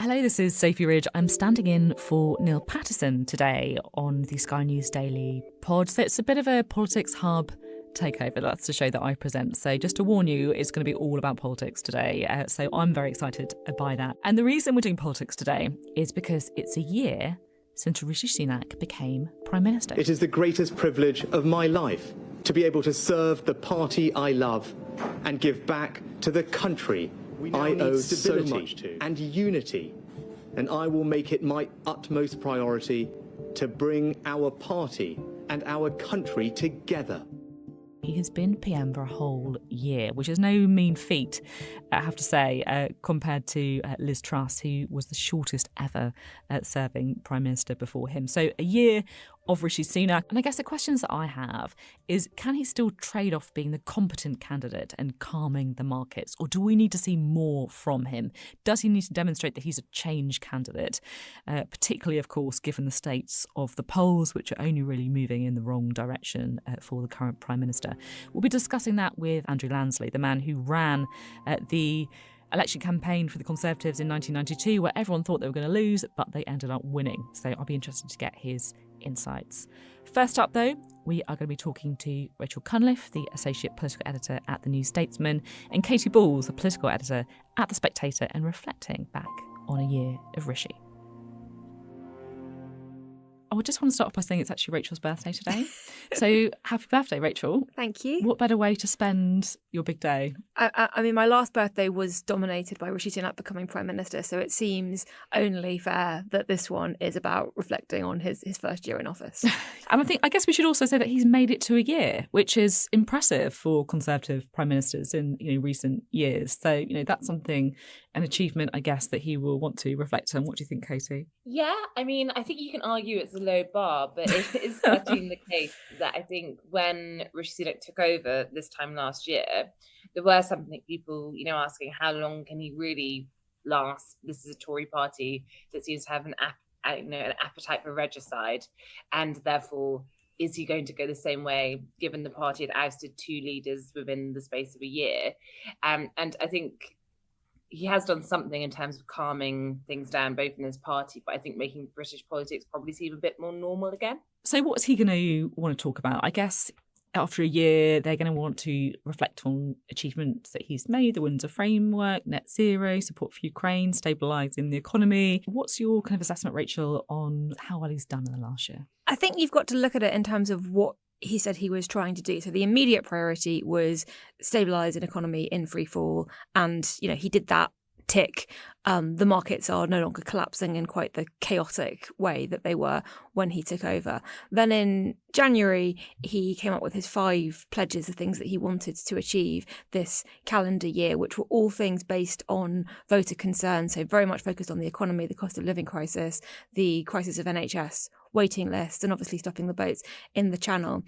Hello, this is Sophy Ridge. I'm standing in for Niall Paterson today on the Sky News Daily pod. So it's a bit of a politics hub takeover. That's the show that I present. So just to warn you, it's going to be all about politics today. So I'm very excited by that. And the reason we're doing politics today is because it's a year since Rishi Sunak became Prime Minister. It is the greatest privilege of my life to be able to serve the party I love and give back to the country I owe so much to, and unity. And I will make it my utmost priority to bring our party and our country together. He has been PM for a whole year, which is no mean feat, I have to say, compared to Liz Truss, who was the shortest ever serving Prime Minister before him. So a year of Rishi Sunak. And I guess the questions that I have is, can he still trade off being the competent candidate and calming the markets? Or do we need to see more from him? Does he need to demonstrate that he's a change candidate? Particularly, of course, given the states of the polls, which are only really moving in the wrong direction for the current Prime Minister. We'll be discussing that with Andrew Lansley, the man who ran the election campaign for the Conservatives in 1992, where everyone thought they were going to lose, but they ended up winning. So I'll be interested to get his insights. First up, though, we are going to be talking to Rachel Cunliffe, the Associate Political Editor at the New Statesman, and Katy Balls, the Political Editor at the Spectator, and reflecting back on a year of Rishi. I just want to start off by saying it's actually Rachel's birthday today. So happy birthday, Rachel. Thank you. What better way to spend your big day? I mean, my last birthday was dominated by Rishi Sunak becoming Prime Minister, so it seems only fair that this one is about reflecting on his first year in office. And I guess we should also say that he's made it to a year, which is impressive for Conservative Prime Ministers in recent years. So, that's something, an achievement, I guess, that he will want to reflect on. What do you think, Katie? Yeah, I mean, I think you can argue it's a low bar, but it is certainly the case that I think when Rishi Sunak took over this time last year, there were some people, asking how long can he really last? This is a Tory party that seems to have an appetite for regicide, and therefore, is he going to go the same way, given the party had ousted two leaders within the space of a year? And I think he has done something in terms of calming things down, both in his party, but I think making British politics probably seem a bit more normal again. So what's he going to want to talk about? I guess after a year, they're going to want to reflect on achievements that he's made, the Windsor Framework, net zero, support for Ukraine, stabilising the economy. What's your kind of assessment, Rachel, on how well he's done in the last year? I think you've got to look at it in terms of what he said he was trying to do. So the immediate priority was stabilise an economy in free fall. And, he did that. Tick. The markets are no longer collapsing in quite the chaotic way that they were when he took over. Then in January, he came up with his 5 pledges of things that he wanted to achieve this calendar year, which were all things based on voter concern. So very much focused on the economy, the cost of living crisis, the crisis of NHS waiting lists, and obviously stopping the boats in the Channel.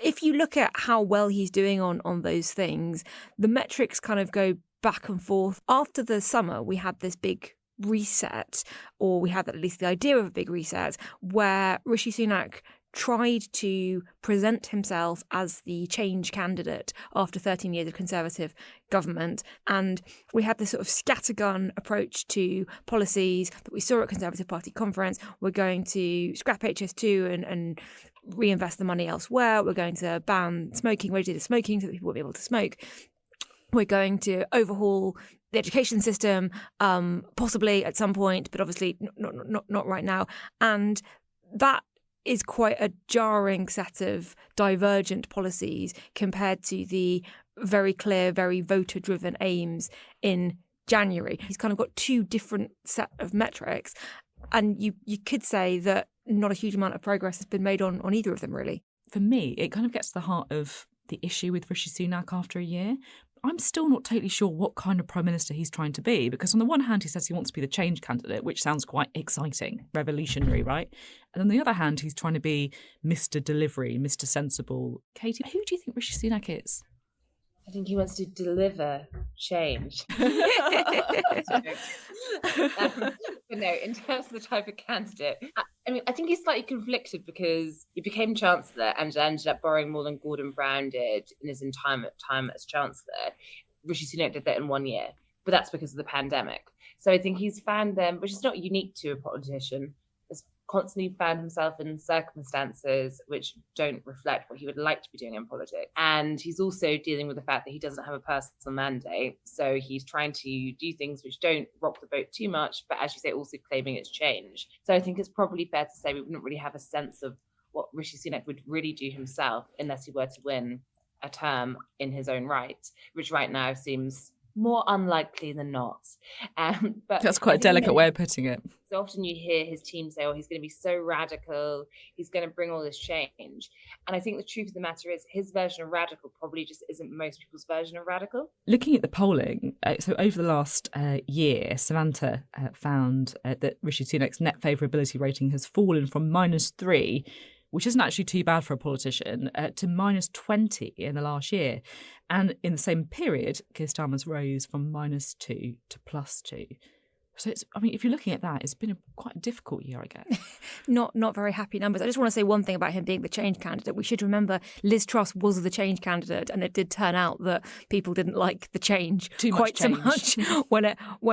If you look at how well he's doing on those things, the metrics kind of go back and forth. After the summer, we had this big reset, or we had at least the idea of a big reset, where Rishi Sunak tried to present himself as the change candidate after 13 years of Conservative government. And we had this sort of scattergun approach to policies that we saw at Conservative Party conference. We're going to scrap HS2 and reinvest the money elsewhere. We're going to ban smoking, register smoking so that people won't be able to smoke. We're going to overhaul the education system, possibly at some point, but obviously not right now. And that is quite a jarring set of divergent policies compared to the very clear, very voter-driven aims in January. He's kind of got 2 different set of metrics, and you could say that not a huge amount of progress has been made on either of them, really. For me, it kind of gets to the heart of the issue with Rishi Sunak after a year. I'm still not totally sure what kind of Prime Minister he's trying to be, because on the one hand, he says he wants to be the change candidate, which sounds quite exciting, revolutionary, right? And on the other hand, he's trying to be Mr. Delivery, Mr. Sensible. Katie, who do you think Rishi Sunak is? I think he wants to deliver change. But no, in terms of the type of candidate, I think he's slightly conflicted because he became Chancellor and ended up borrowing more than Gordon Brown did in his entire time as Chancellor. Rishi Sunak did that in 1 year. but that's because of the pandemic. So I think he's found them, which is not unique to a politician, has constantly found himself in circumstances which don't reflect what he would like to be doing in politics. And he's also dealing with the fact that he doesn't have a personal mandate. So he's trying to do things which don't rock the boat too much, but as you say, also claiming it's change. So I think it's probably fair to say we wouldn't really have a sense of what Rishi Sunak would really do himself unless he were to win a term in his own right, which right now seems more unlikely than not. But that's quite a delicate way of putting it. So often you hear his team say, oh, he's going to be so radical, he's going to bring all this change. And I think the truth of the matter is his version of radical probably just isn't most people's version of radical. Looking at the polling, so over the last year, Samantha found that Rishi Sunak's net favourability rating has fallen from -3, which isn't actually too bad for a politician, to -20 in the last year. And in the same period, Keir Starmer's rose from -2 to +2. So if you're looking at that, it's been quite a difficult year, I guess. Not very happy numbers. I just want to say one thing about him being the change candidate. We should remember Liz Truss was the change candidate, and it did turn out that people didn't like the change quite so much when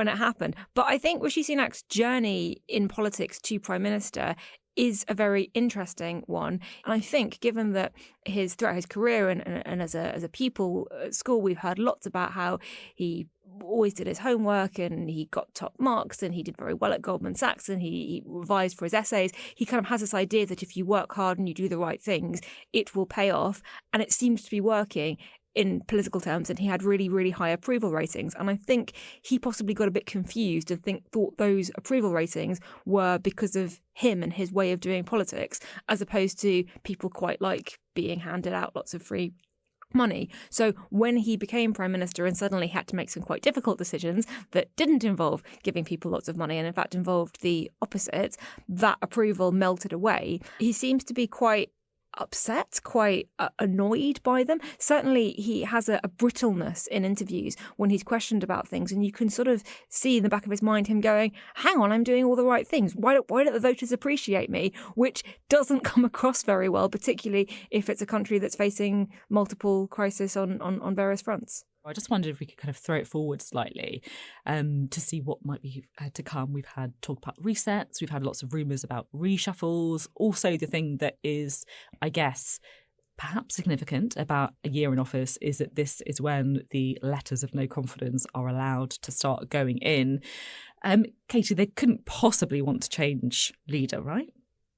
it happened. But I think Rishi Sunak's journey in politics to Prime Minister is a very interesting one. And I think given that throughout his career and as a pupil at school, we've heard lots about how he always did his homework and he got top marks and he did very well at Goldman Sachs and he revised for his essays. He kind of has this idea that if you work hard and you do the right things, it will pay off. And it seems to be working in political terms, and he had really, really high approval ratings. And I think he possibly got a bit confused and thought those approval ratings were because of him and his way of doing politics, as opposed to people quite like being handed out lots of free money. So when he became Prime Minister and suddenly had to make some quite difficult decisions that didn't involve giving people lots of money and in fact involved the opposite, that approval melted away. He seems to be quite upset, quite annoyed by them. Certainly he has a brittleness in interviews when he's questioned about things, and you can sort of see in the back of his mind him going, hang on, I'm doing all the right things. Why don't the voters appreciate me? Which doesn't come across very well, particularly if it's a country that's facing multiple crises on various fronts. I just wondered if we could kind of throw it forward slightly to see what might be to come. We've had talk about resets. We've had lots of rumours about reshuffles. Also, the thing that is, I guess, perhaps significant about a year in office is that this is when the letters of no confidence are allowed to start going in. Katy, they couldn't possibly want to change leader, right?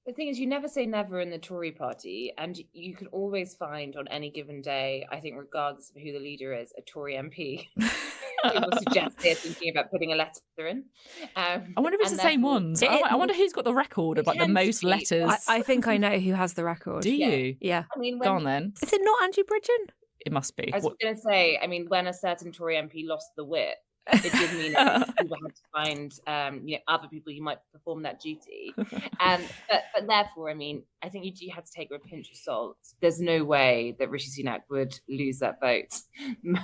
The thing is, you never say never in the Tory party, and you can always find on any given day, I think regardless of who the leader is, a Tory MP who will suggest they're thinking about putting a letter in. I wonder if it's the same ones. I wonder who's got the record of like the most letters. I think I know who has the record. Do you? Yeah. I mean, go on then. Is it not Angie Bridgen? It must be. I was going to say, I mean, when a certain Tory MP lost the wit, it did mean that people had to find other people who might perform that duty. But therefore, I mean, I think you do have to take it with a pinch of salt. There's no way that Rishi Sunak would lose that vote.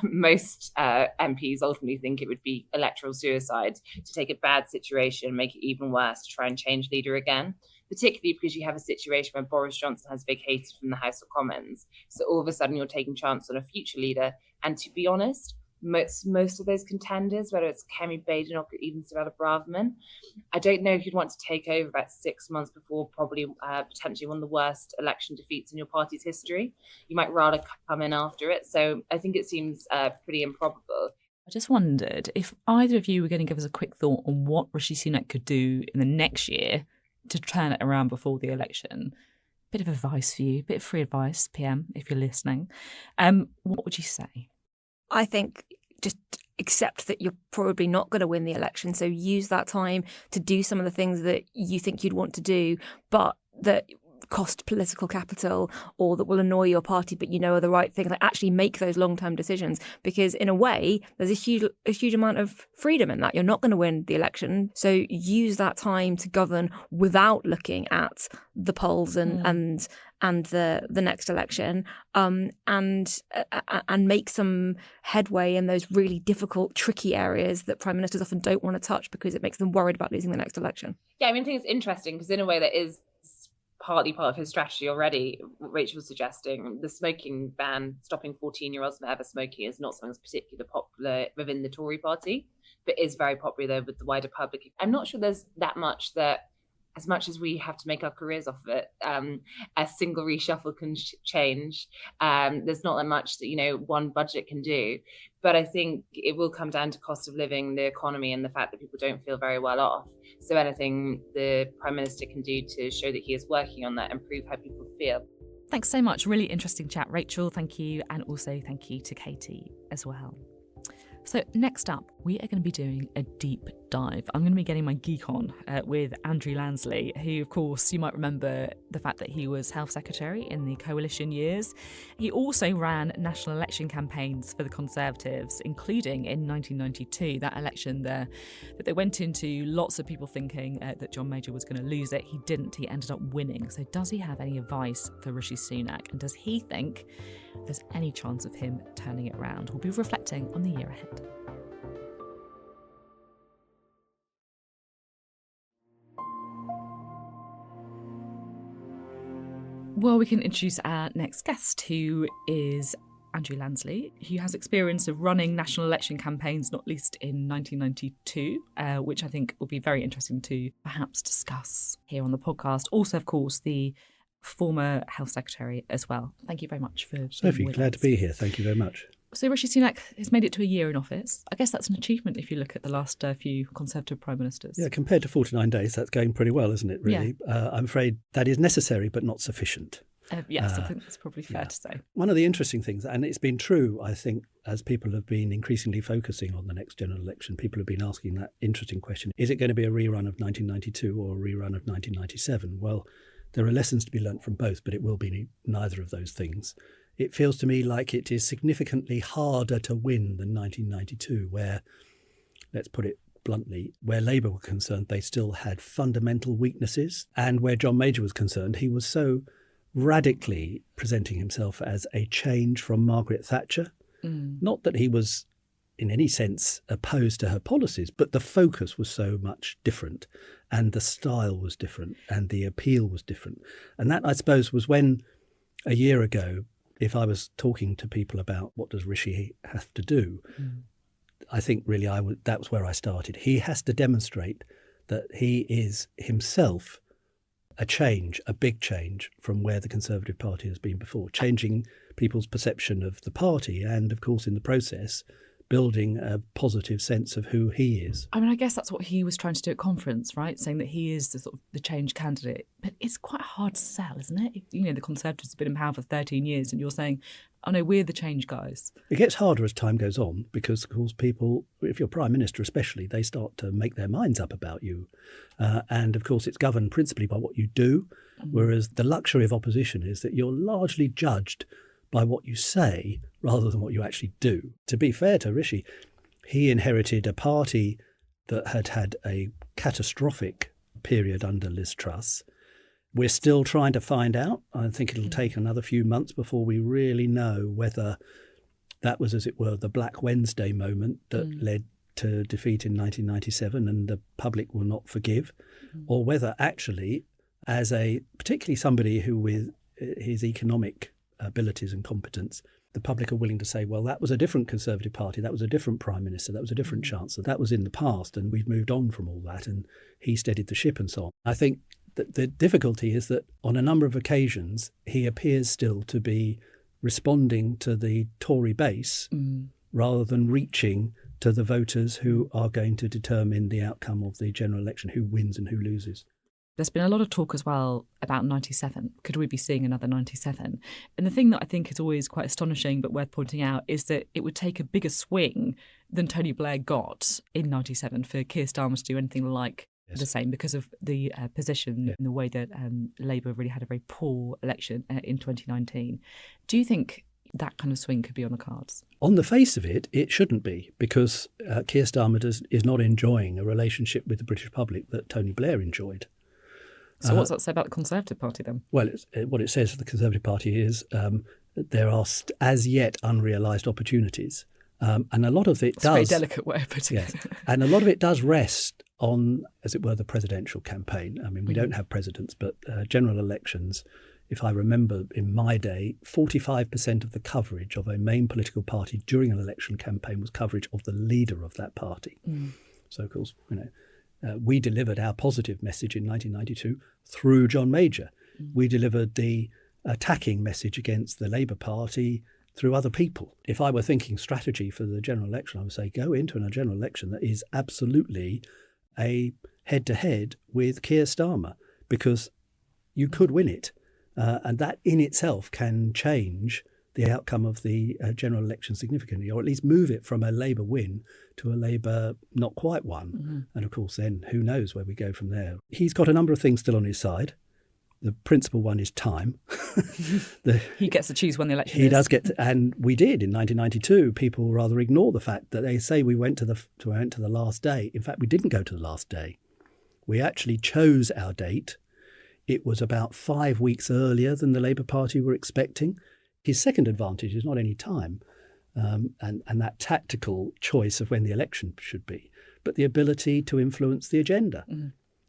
Most MPs ultimately think it would be electoral suicide to take a bad situation, make it even worse, to try and change leader again. Particularly because you have a situation where Boris Johnson has vacated from the House of Commons. So all of a sudden you're taking chance on a future leader. And to be honest, most of those contenders, whether it's Kemi Badenoch or even Suella Braverman, I don't know if you'd want to take over about 6 months before probably potentially one of the worst election defeats in your party's history. You might rather come in after it. So I think it seems pretty improbable. I just wondered if either of you were going to give us a quick thought on what Rishi Sunak could do in the next year to turn it around before the election. Bit of advice for you, bit of free advice, PM, if you're listening. What would you say? I think just accept that you're probably not going to win the election. So use that time to do some of the things that you think you'd want to do, but that cost political capital or that will annoy your party, but you know are the right things. Like actually make those long-term decisions, because in a way there's a huge amount of freedom in that. You're not going to win the election, so use that time to govern without looking at the polls and the next election, and make some headway in those really difficult, tricky areas that prime ministers often don't want to touch because it makes them worried about losing the next election. Yeah, I mean, I think it's interesting because in a way that is partly part of his strategy already. What Rachel was suggesting, the smoking ban, stopping 14-year-olds from ever smoking, is not something that's particularly popular within the Tory party, but is very popular with the wider public. I'm not sure there's that much that, as much as we have to make our careers off of it, a single reshuffle can change. There's not that much that, one budget can do. But I think it will come down to cost of living, the economy, and the fact that people don't feel very well off. So anything the Prime Minister can do to show that he is working on that, improve how people feel. Thanks so much. Really interesting chat, Rachel. Thank you. And also thank you to Katy as well. So next up, we are going to be doing a deep dive. I'm going to be getting my geek on with Andrew Lansley, who, of course, you might remember the fact that he was Health Secretary in the coalition years. He also ran national election campaigns for the Conservatives, including in 1992, that election there that they went into, lots of people thinking that John Major was going to lose it. He didn't. He ended up winning. So does he have any advice for Rishi Sunak? And does he think there's any chance of him turning it around? We'll be reflecting on the year ahead. Well, we can introduce our next guest, who is Andrew Lansley, who has experience of running national election campaigns, not least in 1992, which I think will be very interesting to perhaps discuss here on the podcast. Also, of course, the former Health Secretary as well. Thank you very much for Sophie, glad to be here. Thank you very much. So Rishi Sunak has made it to a year in office. I guess that's an achievement if you look at the last few Conservative Prime Ministers. Yeah, compared to 49 days, that's going pretty well, isn't it, really? Yeah. I'm afraid that is necessary but not sufficient. Yes, I think that's probably fair to say. One of the interesting things, and it's been true, I think, as people have been increasingly focusing on the next general election, people have been asking that interesting question, is it going to be a rerun of 1992 or a rerun of 1997? Well, there are lessons to be learnt from both, but it will be neither of those things. It feels to me like it is significantly harder to win than 1992, where, let's put it bluntly, where Labour were concerned, they still had fundamental weaknesses. And where John Major was concerned, he was so radically presenting himself as a change from Margaret Thatcher. Not that he was in any sense opposed to her policies, but the focus was so much different and the style was different and the appeal was different. And that, I suppose, was when a year ago, if I was talking to people about what does Rishi have to do, I think really that was where I started. He has to demonstrate that he is himself a change, a big change from where the Conservative Party has been before, changing people's perception of the party and, of course, in the process, building a positive sense of who he is. I mean, I guess that's what he was trying to do at conference, right? Saying that he is the sort of the change candidate. But it's quite hard to sell, isn't it? The Conservatives have been in power for 13 years and you're saying, oh no, we're the change guys. It gets harder as time goes on because, of course, people, if you're Prime Minister especially, they start to make their minds up about you. And, of course, it's governed principally by what you do, whereas the luxury of opposition is that you're largely judged by what you say rather than what you actually do. To be fair to Rishi, he inherited a party that had had a catastrophic period under Liz Truss. We're still trying to find out. I think it'll take another few months before we really know whether that was, as it were, the Black Wednesday moment that led to defeat in 1997 and the public will not forgive, or whether actually, as particularly somebody who with his economic abilities and competence, the public are willing to say, well, that was a different Conservative Party, that was a different Prime Minister, that was a different Chancellor, that was in the past and we've moved on from all that and he steadied the ship and so on. I think that the difficulty is that on a number of occasions he appears still to be responding to the Tory base rather than reaching to the voters who are going to determine the outcome of the general election, who wins and who loses. There's been a lot of talk as well about 97. Could we be seeing another 97? And the thing that I think is always quite astonishing but worth pointing out is that it would take a bigger swing than Tony Blair got in 97 for Keir Starmer to do anything like the same because of the position and the way that Labour really had a very poor election in 2019. Do you think that kind of swing could be on the cards? On the face of it, it shouldn't be because Keir Starmer is not enjoying a relationship with the British public that Tony Blair enjoyed. So what's that say about the Conservative Party then? Well, what it says for the Conservative Party is that there are as yet unrealised opportunities. And a lot of it That's a very delicate way of putting it. And a lot of it does rest on, as it were, the presidential campaign. I mean, we don't have presidents, but general elections, if I remember in my day, 45% of the coverage of a main political party during an election campaign was coverage of the leader of that party. So, of course, we delivered our positive message in 1992 through John Major. We delivered the attacking message against the Labour Party through other people. If I were thinking strategy for the general election, I would say go into a general election that is absolutely a head-to-head with Keir Starmer, because you could win it. And that in itself can change the outcome of the general election significantly, or at least move it from a Labour win to a Labour not quite one. And of course, then who knows where we go from there. He's got a number of things still on his side. The principal one is time. He gets to choose when the election is. He does get to, and we did in 1992. People rather ignore the fact that they say we went to the last day. In fact, we didn't go to the last day. We actually chose our date. It was about 5 weeks earlier than the Labour Party were expecting. His second advantage is not any time and that tactical choice of when the election should be, but the ability to influence the agenda.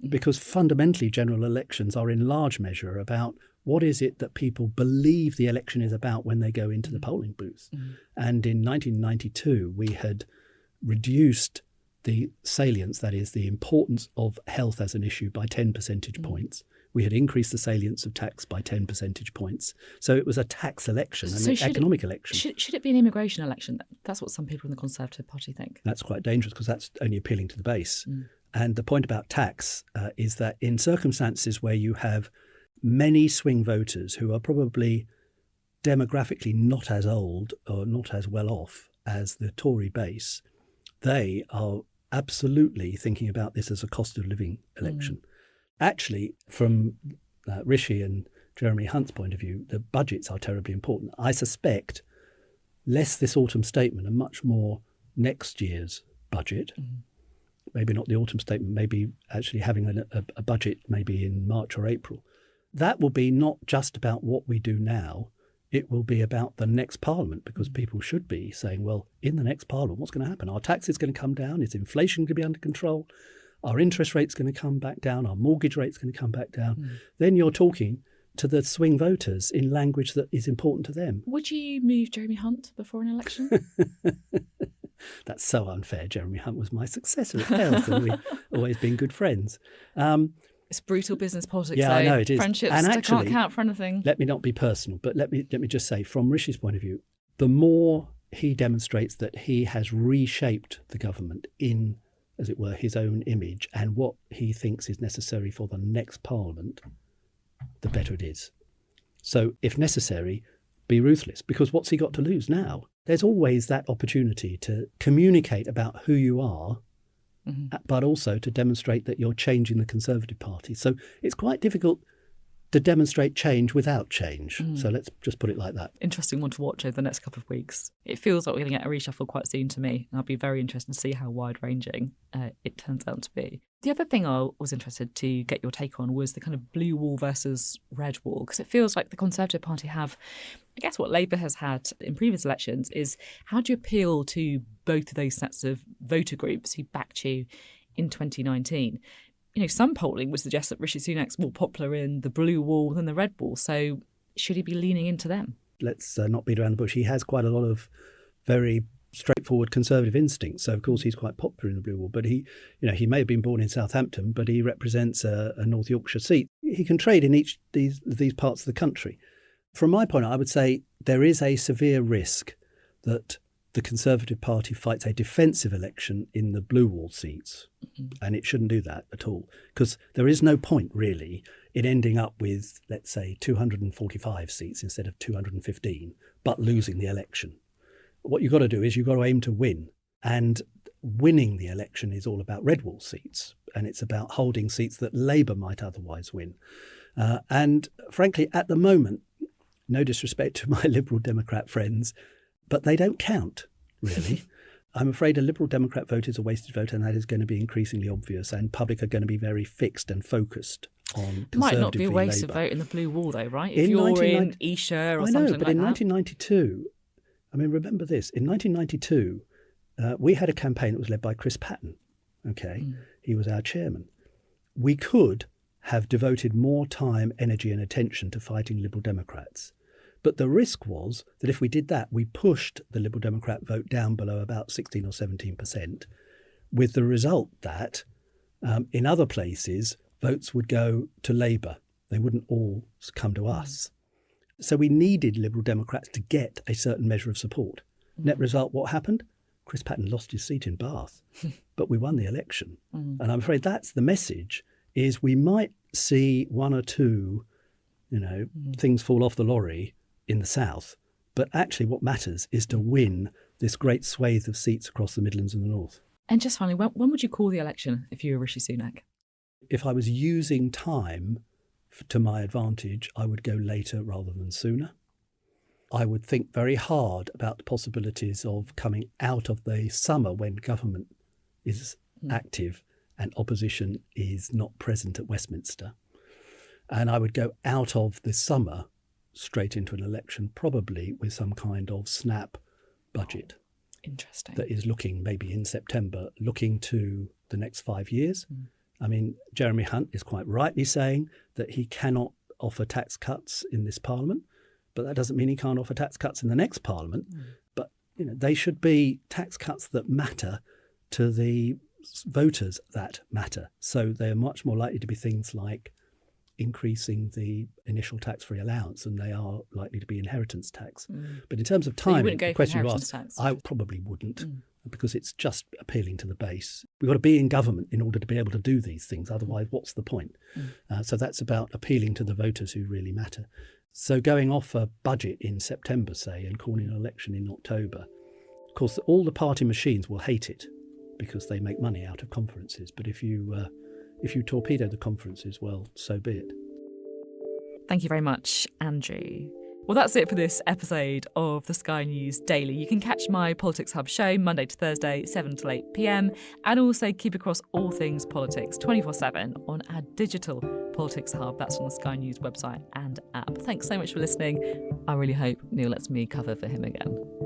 Because fundamentally, general elections are in large measure about what is it that people believe the election is about when they go into the polling booth. And in 1992, we had reduced the salience, that is, the importance of health as an issue, by 10 percentage points. We had increased the salience of tax by 10 percentage points. So it was a tax election, an economic election. Should it be an immigration election? That's what some people in the Conservative Party think. That's quite dangerous because that's only appealing to the base. And the point about tax is that in circumstances where you have many swing voters who are probably demographically not as old or not as well off as the Tory base, they are absolutely thinking about this as a cost of living election. Actually, from Rishi and Jeremy Hunt's point of view, the budgets are terribly important. I suspect less this autumn statement and much more next year's budget. Maybe not the autumn statement, maybe actually having a budget maybe in March or April. That will be not just about what we do now. It will be about the next Parliament, because people should be saying, well, in the next Parliament, what's going to happen? Our tax is going to come down. Is inflation going to be under control? Our interest rate's going to come back down. Our mortgage rate's going to come back down. Then you're talking to the swing voters in language that is important to them. Would you move Jeremy Hunt before an election? That's so unfair. Jeremy Hunt was my successor at Health, and we've always been good friends. It's brutal business politics. Yeah, I know it is. Friendships and actually, can't count for anything. Let me not be personal, but let me just say, from Rishi's point of view, the more he demonstrates that he has reshaped the government in, as it were, his own image and what he thinks is necessary for the next Parliament, the better it is. So, if necessary, be ruthless, because what's he got to lose now? There's always that opportunity to communicate about who you are, but also to demonstrate that you're changing the Conservative Party. So it's quite difficult to demonstrate change without change. So let's just put it like that. Interesting one to watch over the next couple of weeks. It feels like we're going to get a reshuffle quite soon to me, and I'll be very interested to see how wide-ranging it turns out to be. The other thing I was interested to get your take on was the kind of blue wall versus red wall, because it feels like the Conservative Party have, I guess what Labour has had in previous elections is, how do you appeal to both of those sets of voter groups who backed you in 2019? You know, some polling would suggest that Rishi Sunak's more popular in the blue wall than the red wall. So should he be leaning into them? Let's not beat around the bush. He has quite a lot of very straightforward Conservative instincts. So, of course, he's quite popular in the blue wall. But he may have been born in Southampton, but he represents a North Yorkshire seat. He can trade in each these parts of the country. From my point, I would say there is a severe risk that the Conservative Party fights a defensive election in the blue wall seats, and it shouldn't do that at all, because there is no point really in ending up with, let's say, 245 seats instead of 215, but losing the election. What you've got to do is you've got to aim to win, and winning the election is all about red wall seats, and it's about holding seats that Labour might otherwise win. And frankly, at the moment, no disrespect to my Liberal Democrat friends, but they don't count, really. I'm afraid a Liberal Democrat vote is a wasted vote, and that is going to be increasingly obvious, and public are going to be very fixed and focused on Conservative Might not be a wasted Labour. vote in the blue wall, though, right? If you're in Esher or something like that. But in 1992, I mean, remember this, in 1992, we had a campaign that was led by Chris Patten, okay? he was our chairman. We could have devoted more time, energy and attention to fighting Liberal Democrats. But the risk was that if we did that, we pushed the Liberal Democrat vote down below about 16 or 17%, with the result that in other places, votes would go to Labour. They wouldn't all come to us. So we needed Liberal Democrats to get a certain measure of support. Net result, what happened? Chris Patten lost his seat in Bath, but we won the election. And I'm afraid that's the message, is we might see one or two, things fall off the lorry in the south, but actually what matters is to win this great swathe of seats across the Midlands and the north. And just finally, when would you call the election if you were Rishi Sunak? If I was using time to my advantage, I would go later rather than sooner. I would think very hard about the possibilities of coming out of the summer when government is active and opposition is not present at Westminster. And I would go out of the summer straight into an election, probably with some kind of snap budget. Interesting. That is looking, maybe in September, looking to the next 5 years. I mean, Jeremy Hunt is quite rightly saying that he cannot offer tax cuts in this Parliament, but that doesn't mean he can't offer tax cuts in the next Parliament. But they should be tax cuts that matter to the voters that matter. So they're much more likely to be things like increasing the initial tax-free allowance than they are likely to be inheritance tax. But in terms of timing, the question you asked, I probably wouldn't, because it's just appealing to the base. We've got to be in government in order to be able to do these things. Otherwise, what's the point? So that's about appealing to the voters who really matter. So going off a budget in September, say, and calling an election in October, of course, all the party machines will hate it because they make money out of conferences. But if you torpedo the conferences, well, so be it. Thank you very much, Andrew. Well, that's it for this episode of the Sky News Daily. You can catch my Politics Hub show Monday to Thursday, 7 till 8 p.m, and also keep across all things politics 24/7 on our digital Politics Hub. That's on the Sky News website and app. Thanks so much for listening. I really hope Neil lets me cover for him again.